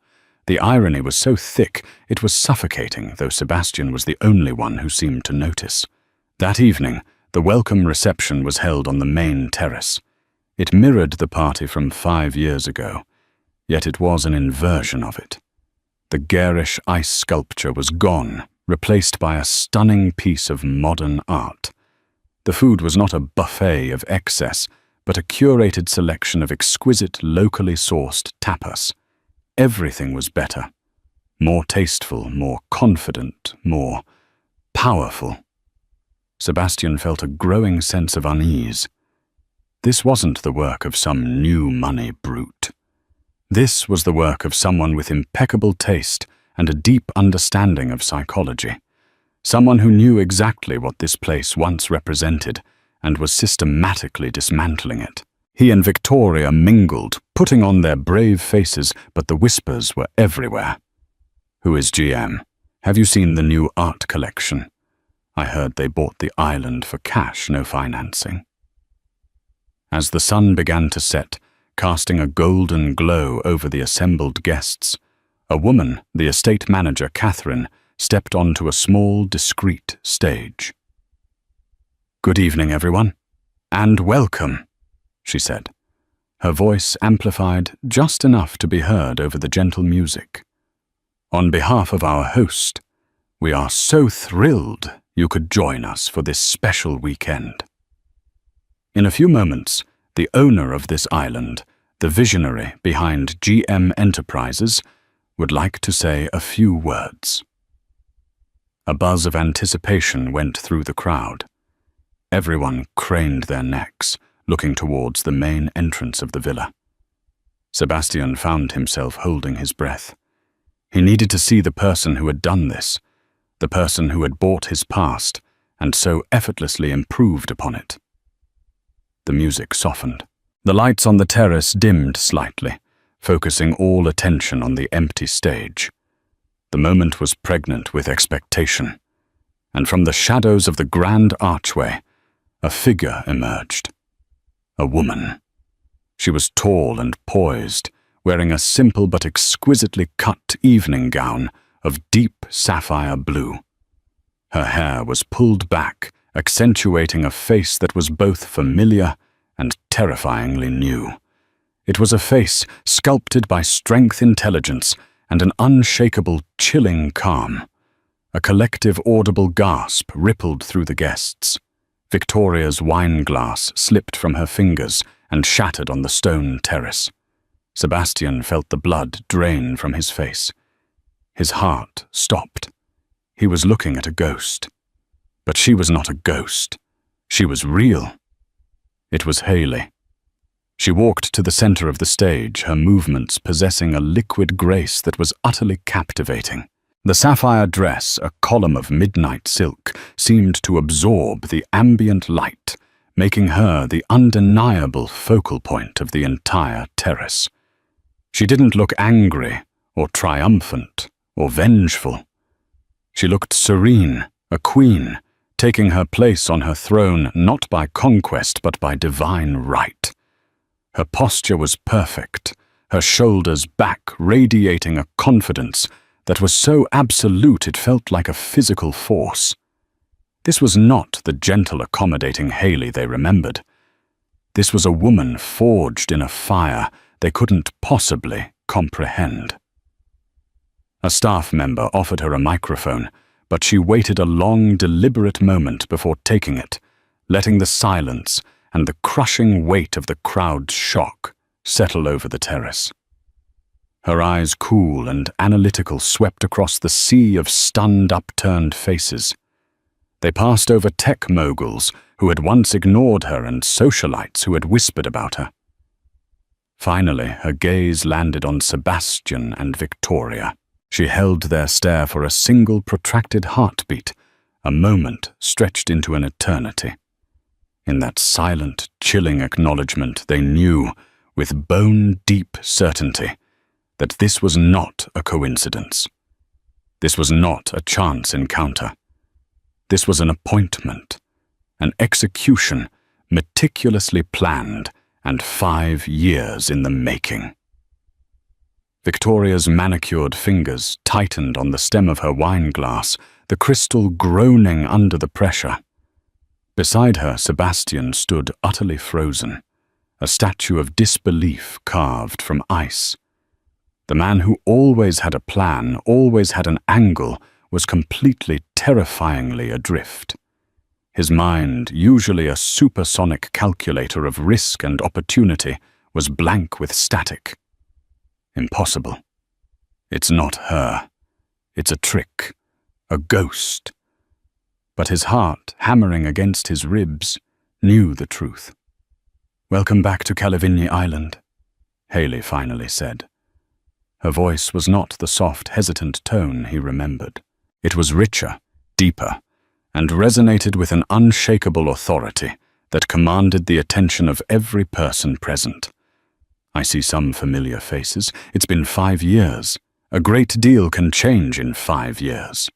The irony was so thick it was suffocating, though Sebastian was the only one who seemed to notice. That evening, the welcome reception was held on the main terrace. It mirrored the party from 5 years ago, yet it was an inversion of it. The garish ice sculpture was gone, replaced by a stunning piece of modern art. The food was not a buffet of excess, but a curated selection of exquisite, locally sourced tapas. Everything was better, more tasteful, more confident, more powerful. Sebastian felt a growing sense of unease. This wasn't the work of some new money brute. This was the work of someone with impeccable taste and a deep understanding of psychology. Someone who knew exactly what this place once represented and was systematically dismantling it. He and Victoria mingled, putting on their brave faces, but the whispers were everywhere. "Who is GM? Have you seen the new art collection? I heard they bought the island for cash, no financing." As the sun began to set, casting a golden glow over the assembled guests, A woman, the estate manager Catherine, stepped onto a small, discreet stage. "Good evening, everyone, and welcome," she said, her voice amplified just enough to be heard over the gentle music. "On behalf of our host, we are so thrilled you could join us for this special weekend." In a few moments, the owner of this island, the visionary behind GM Enterprises, would like to say a few words. A buzz of anticipation went through the crowd. Everyone craned their necks, looking towards the main entrance of the villa. Sebastian found himself holding his breath. He needed to see the person who had done this, the person who had bought his past and so effortlessly improved upon it. The music softened. The lights on the terrace dimmed slightly, focusing all attention on the empty stage. The moment was pregnant with expectation, and from the shadows of the grand archway, a figure emerged. A woman. She was tall and poised, wearing a simple but exquisitely cut evening gown of deep sapphire blue. Her hair was pulled back, accentuating a face that was both familiar and terrifyingly new. It was a face sculpted by strength, intelligence, and an unshakable, chilling calm. A collective audible gasp rippled through the guests. Victoria's wine glass slipped from her fingers and shattered on the stone terrace. Sebastian felt the blood drain from his face. His heart stopped. He was looking at a ghost. But she was not a ghost. She was real. It was Haley. She walked to the center of the stage, her movements possessing a liquid grace that was utterly captivating. The sapphire dress, a column of midnight silk, seemed to absorb the ambient light, making her the undeniable focal point of the entire terrace. She didn't look angry or triumphant or vengeful. She looked serene, a queen, taking her place on her throne not by conquest but by divine right. Her posture was perfect, her shoulders back radiating a confidence that was so absolute it felt like a physical force. This was not the gentle, accommodating Haley they remembered. This was a woman forged in a fire they couldn't possibly comprehend. A staff member offered her a microphone, but she waited a long, deliberate moment before taking it, letting the silence and the crushing weight of the crowd's shock settle over the terrace. Her eyes, cool and analytical, swept across the sea of stunned, upturned faces. They passed over tech moguls who had once ignored her and socialites who had whispered about her. Finally, her gaze landed on Sebastian and Victoria. She held their stare for a single protracted heartbeat, a moment stretched into an eternity. In that silent, chilling acknowledgement, they knew, with bone-deep certainty, that this was not a coincidence. This was not a chance encounter. This was an appointment, an execution meticulously planned and 5 years in the making. Victoria's manicured fingers tightened on the stem of her wine glass, the crystal groaning under the pressure. Beside her, Sebastian stood utterly frozen, a statue of disbelief carved from ice. The man who always had a plan, always had an angle, was completely, terrifyingly adrift. His mind, usually a supersonic calculator of risk and opportunity, was blank with static. Impossible. It's not her. It's a trick, a ghost. But his heart, hammering against his ribs, knew the truth. "Welcome back to Calavigny Island," Haley finally said. Her voice was not the soft, hesitant tone he remembered. It was richer, deeper, and resonated with an unshakable authority that commanded the attention of every person present. "I see some familiar faces. It's been 5 years. A great deal can change in 5 years."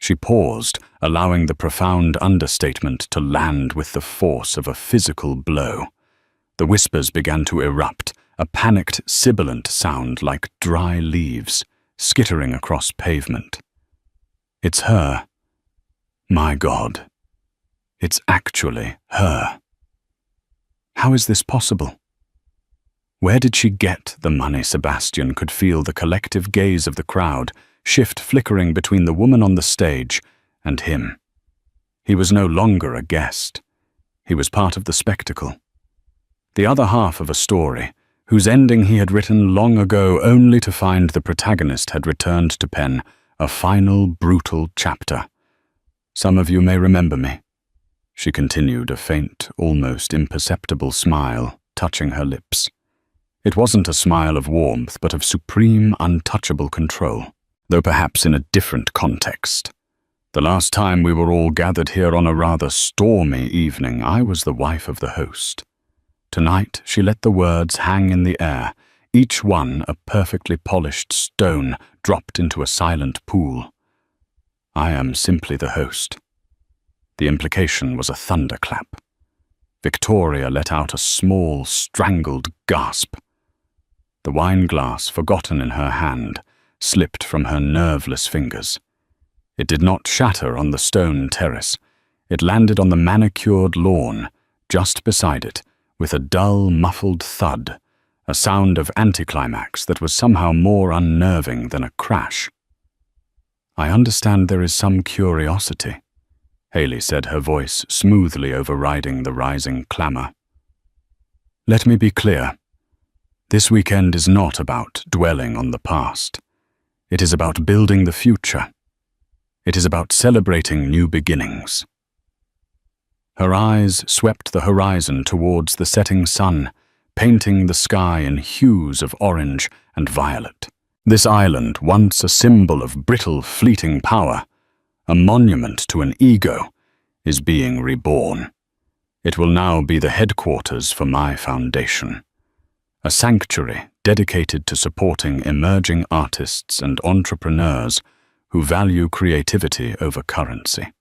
She paused, allowing the profound understatement to land with the force of a physical blow. The whispers began to erupt, a panicked, sibilant sound like dry leaves, skittering across pavement. It's her. My God. It's actually her. How is this possible? Where did she get the money? Sebastian could feel the collective gaze of the crowd shift, flickering between the woman on the stage and him. He was no longer a guest. He was part of the spectacle. The other half of a story, whose ending he had written long ago, only to find the protagonist had returned to pen a final, brutal chapter. Some of you may remember me, she continued, a faint, almost imperceptible smile touching her lips. It wasn't a smile of warmth, but of supreme, untouchable control, though perhaps in a different context. The last time we were all gathered here on a rather stormy evening, I was the wife of the host. Tonight, she let the words hang in the air, each one a perfectly polished stone dropped into a silent pool. I am simply the host. The implication was a thunderclap. Victoria let out a small, strangled gasp. The wine glass, forgotten in her hand, slipped from her nerveless fingers. It did not shatter on the stone terrace. It landed on the manicured lawn, just beside it, with a dull, muffled thud, a sound of anticlimax that was somehow more unnerving than a crash. I understand there is some curiosity, Haley said, her voice smoothly overriding the rising clamor. Let me be clear. This weekend is not about dwelling on the past. It is about building the future. It is about celebrating new beginnings. Her eyes swept the horizon towards the setting sun, painting the sky in hues of orange and violet. This island, once a symbol of brittle, fleeting power, a monument to an ego, is being reborn. It will now be the headquarters for my foundation, a sanctuary dedicated to supporting emerging artists and entrepreneurs who value creativity over currency.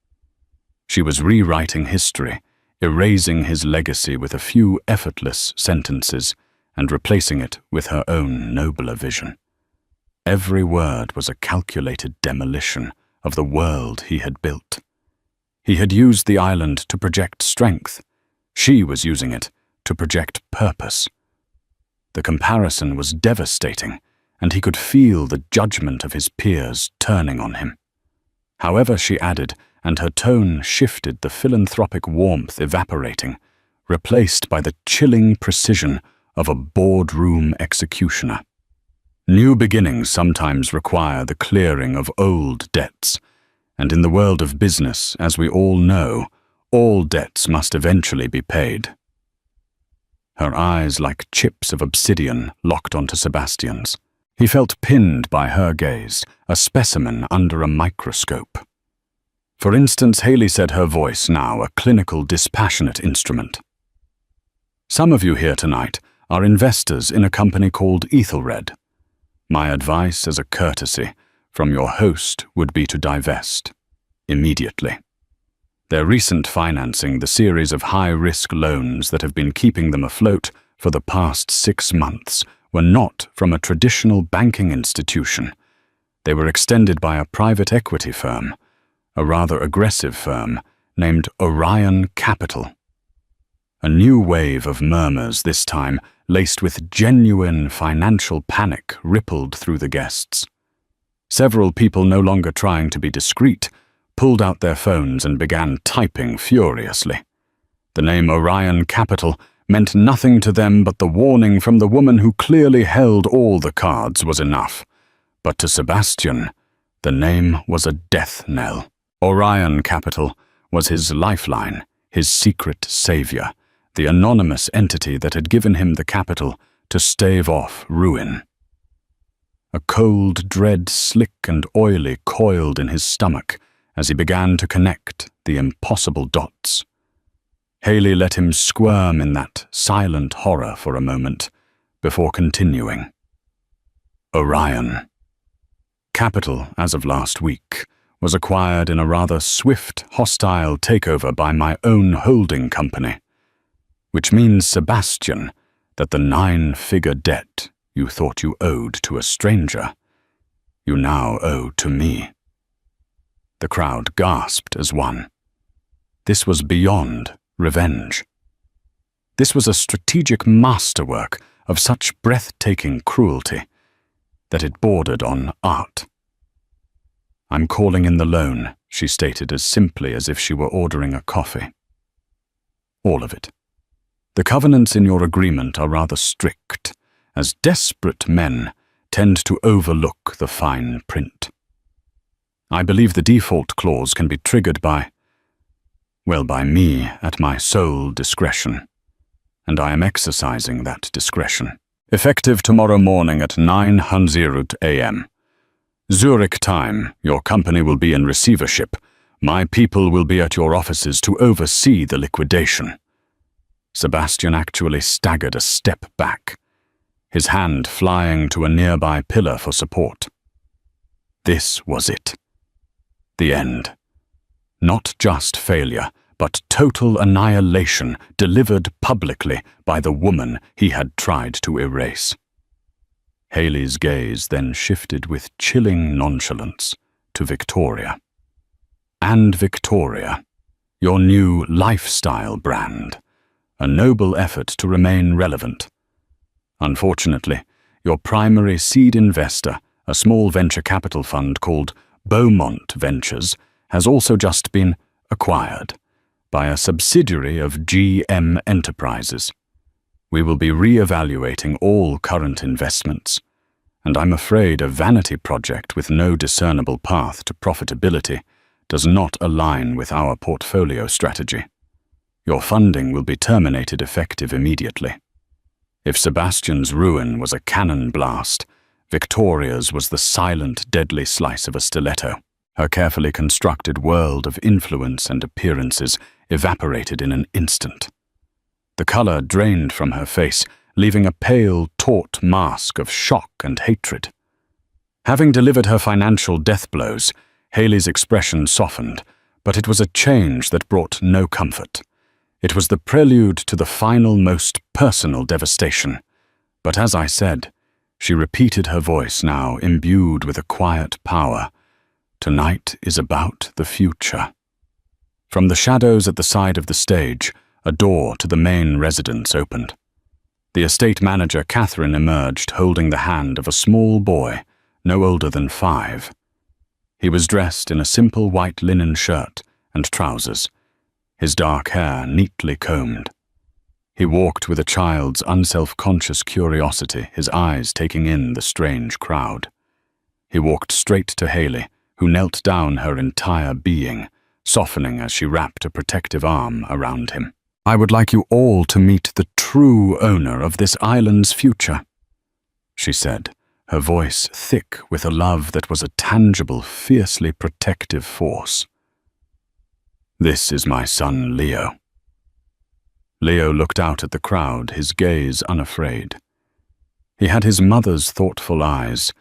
She was rewriting history, erasing his legacy with a few effortless sentences and replacing it with her own nobler vision. Every word was a calculated demolition of the world he had built. He had used the island to project strength. She was using it to project purpose. The comparison was devastating, and he could feel the judgment of his peers turning on him. However, she added, and her tone shifted, the philanthropic warmth evaporating, replaced by the chilling precision of a boardroom executioner. New beginnings sometimes require the clearing of old debts, and in the world of business, as we all know, all debts must eventually be paid. Her eyes, like chips of obsidian, locked onto Sebastian's. He felt pinned by her gaze, a specimen under a microscope. For instance, Haley said, her voice now a clinical, dispassionate instrument. Some of you here tonight are investors in a company called Ethelred. My advice as a courtesy from your host would be to divest immediately. Their recent financing, the series of high-risk loans that have been keeping them afloat for the past 6 months, were not from a traditional banking institution. They were extended by a private equity firm, a rather aggressive firm named Orion Capital. A new wave of murmurs, this time laced with genuine financial panic, rippled through the guests. Several people, no longer trying to be discreet, pulled out their phones and began typing furiously. The name Orion Capital meant nothing to them, but the warning from the woman who clearly held all the cards was enough. But to Sebastian, the name was a death knell. Orion Capital was his lifeline, his secret savior, the anonymous entity that had given him the capital to stave off ruin. A cold dread, slick and oily, coiled in his stomach as he began to connect the impossible dots. Haley let him squirm in that silent horror for a moment, before continuing. Orion Capital, as of last week, was acquired in a rather swift, hostile takeover by my own holding company, which means, Sebastian, that the 9-figure debt you thought you owed to a stranger you now owe to me." The crowd gasped as one. This was beyond revenge. This was a strategic masterwork of such breathtaking cruelty that it bordered on art. "I'm calling in the loan," she stated as simply as if she were ordering a coffee. "All of it. The covenants in your agreement are rather strict, as desperate men tend to overlook the fine print. I believe the default clause can be triggered by me at my sole discretion, and I am exercising that discretion. Effective tomorrow morning at 9:00 a.m. Zurich time, your company will be in receivership. My people will be at your offices to oversee the liquidation." Sebastian actually staggered a step back, his hand flying to a nearby pillar for support. This was it. The end. Not just failure, but total annihilation delivered publicly by the woman he had tried to erase. Haley's gaze then shifted with chilling nonchalance to Victoria. "And Victoria, your new lifestyle brand, a noble effort to remain relevant. Unfortunately, your primary seed investor, a small venture capital fund called Beaumont Ventures, has also just been acquired by a subsidiary of GM Enterprises. We will be re-evaluating all current investments, and I'm afraid a vanity project with no discernible path to profitability does not align with our portfolio strategy. Your funding will be terminated effective immediately." If Sebastian's ruin was a cannon blast, Victoria's was the silent, deadly slice of a stiletto. Her carefully constructed world of influence and appearances evaporated in an instant. The color drained from her face, leaving a pale, taut mask of shock and hatred. Having delivered her financial death blows, Haley's expression softened, but it was a change that brought no comfort. It was the prelude to the final, most personal devastation. But as I said, she repeated her voice now imbued with a quiet power. "Tonight is about the future." From the shadows at the side of the stage, a door to the main residence opened. The estate manager, Catherine, emerged holding the hand of a small boy, no older than 5. He was dressed in a simple white linen shirt and trousers, his dark hair neatly combed. He walked with a child's unself-conscious curiosity, his eyes taking in the strange crowd. He walked straight to Haley, who knelt down, her entire being softening as she wrapped a protective arm around him. "I would like you all to meet the true owner of this island's future," she said, her voice thick with a love that was a tangible, fiercely protective force. "This is my son, Leo." Leo looked out at the crowd, his gaze unafraid. He had his mother's thoughtful eyes,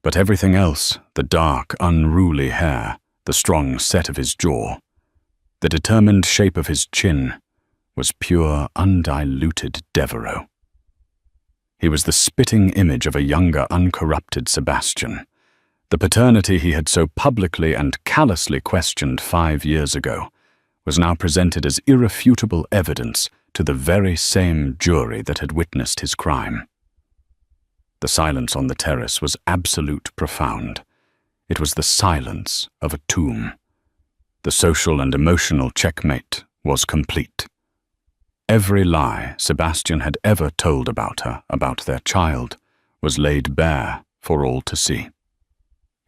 but everything else, the dark, unruly hair, the strong set of his jaw, the determined shape of his chin, was pure, undiluted Devereaux. He was the spitting image of a younger, uncorrupted Sebastian. The paternity he had so publicly and callously questioned 5 years ago was now presented as irrefutable evidence to the very same jury that had witnessed his crime. The silence on the terrace was absolute, profound. It was the silence of a tomb. The social and emotional checkmate was complete. Every lie Sebastian had ever told about her, about their child, was laid bare for all to see.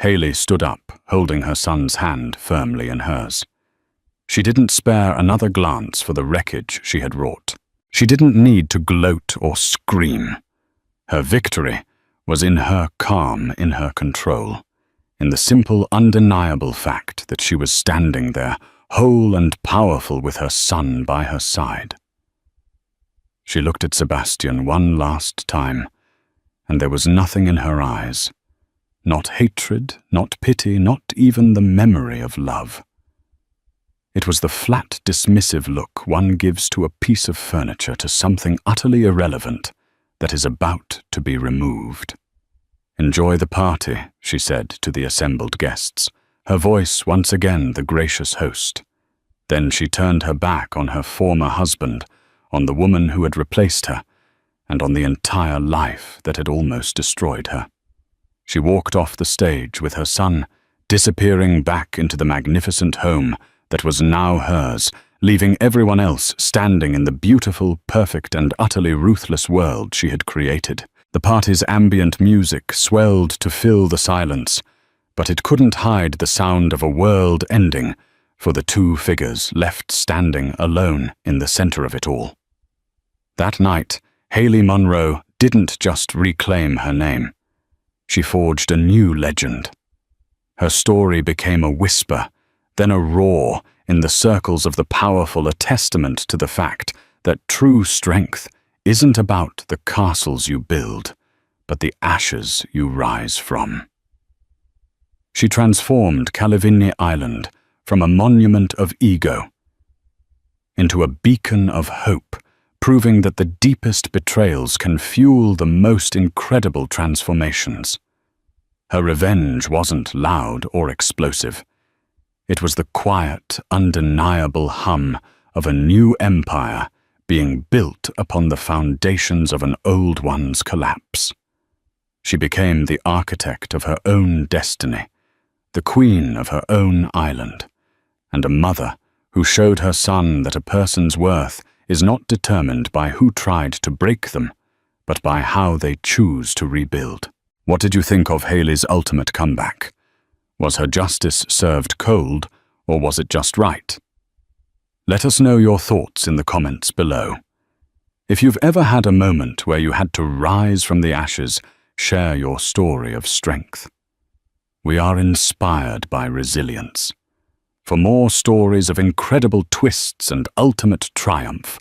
Haley stood up, holding her son's hand firmly in hers. She didn't spare another glance for the wreckage she had wrought. She didn't need to gloat or scream. Her victory was in her calm, in her control, in the simple, undeniable fact that she was standing there, whole and powerful with her son by her side. She looked at Sebastian one last time, and there was nothing in her eyes. Not hatred, not pity, not even the memory of love. It was the flat, dismissive look one gives to a piece of furniture, to something utterly irrelevant that is about to be removed. "Enjoy the party," she said to the assembled guests, her voice once again the gracious host. Then she turned her back on her former husband, on the woman who had replaced her, and on the entire life that had almost destroyed her. She walked off the stage with her son, disappearing back into the magnificent home that was now hers, leaving everyone else standing in the beautiful, perfect, and utterly ruthless world she had created. The party's ambient music swelled to fill the silence, but it couldn't hide the sound of a world ending for the two figures left standing alone in the center of it all. That night, Haley Monroe didn't just reclaim her name. She forged a new legend. Her story became a whisper, then a roar in the circles of the powerful, a testament to the fact that true strength isn't about the castles you build, but the ashes you rise from. She transformed Kalivini Island from a monument of ego into a beacon of hope, proving that the deepest betrayals can fuel the most incredible transformations. Her revenge wasn't loud or explosive. It was the quiet, undeniable hum of a new empire being built upon the foundations of an old one's collapse. She became the architect of her own destiny, the queen of her own island, and a mother who showed her son that a person's worth is not determined by who tried to break them, but by how they choose to rebuild. What did you think of Haley's ultimate comeback? Was her justice served cold, or was it just right? Let us know your thoughts in the comments below. If you've ever had a moment where you had to rise from the ashes, share your story of strength. We are inspired by resilience. For more stories of incredible twists and ultimate triumph,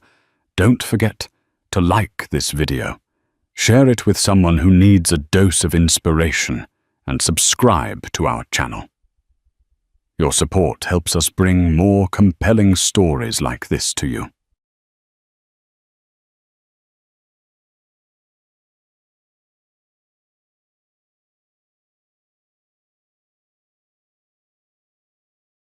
don't forget to like this video, share it with someone who needs a dose of inspiration, and subscribe to our channel. Your support helps us bring more compelling stories like this to you.